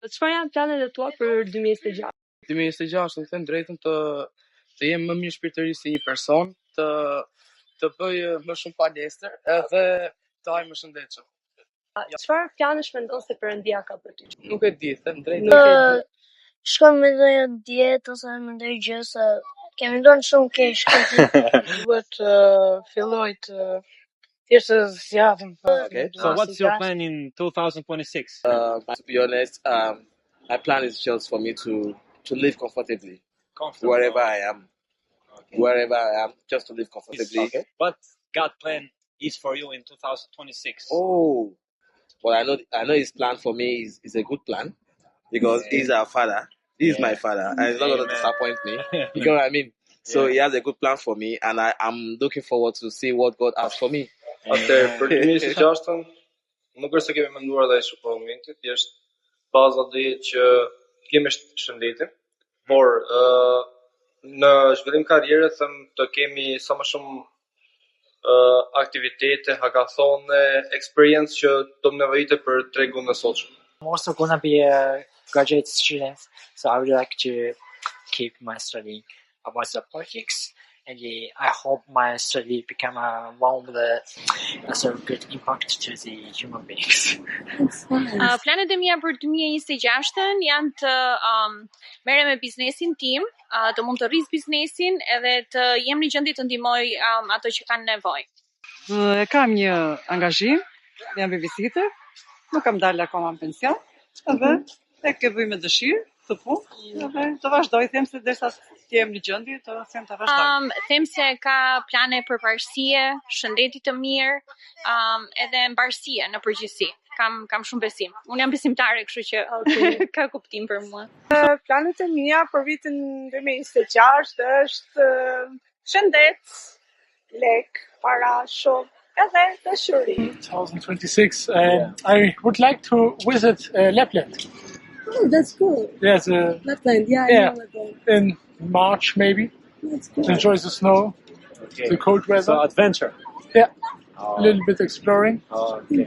Çfarë janë planet e tua për 2026? 2026, të them drejtën, të jem më mirë shpirtërisht si një person, të bëj më shumë palestër edhe të aj më shëndetshëm. Çfarë planesh mendon se Perëndia ka për ty? Nuk e di, them drejtën. Shkoj me ndonjë dietë ose me ndonjë gjë se kemi ndonë shumë keq këtë. Duhet filloj të thjesht të zgjatëm. Okay. So what's your plan in 2026? To be honest, my plan is just for me to live comfortably. Wherever I am. Okay. Wherever I am, just to live comfortably. Okay. What God plan is for you in 2026? Oh, well, I know His plan for me is a good plan because He's our Father. He's my Father, and He's not going to disappoint me. You know what I mean? So He has a good plan for me, and I'm looking forward to see what God has for me. Atëherë për 2026 nuk është se kemi menduar dhe shumë për momentin, thjesht baza do jetë që kemi shëndetin, por në zhvillim karriere them të kemi sa më shumë aktivitete, hackathone, experience që do më nevojitet për tregun e sotshëm. I'm also gonna be a graduate student, so I would like to keep my study about the politics, and I hope my study become one with a sort of good impact to the human beings. Planet e mia për 2026 janë të merrem me biznesin tim, të mund të rris biznesin edhe të jem në gjendje të ndihmoj ato që kanë nevojë. Kam një angazhim, jam babysitter, nuk kam dalë akoma në pension, edhe e ke bëj me dëshirë të punë, edhe të vazhdoj, them se derisa të jem në gjendje të them të vazhdoj. Them se ka plane për parësie, shëndetit të mirë, edhe mbarësie në përgjithësi. Kam shumë besim. Unë jam besimtare, kështu që ka kuptim për mua. Planet e mia për vitin 2026 është shëndet, lek, para, shumë, edhe dashuri. 2026, I would like to visit Lapland. Oh, that's cool. Yes, Lapland, yeah. In March maybe. That's cool. To enjoy the snow, the cold weather. So adventure. Yeah, a little bit exploring. Okay.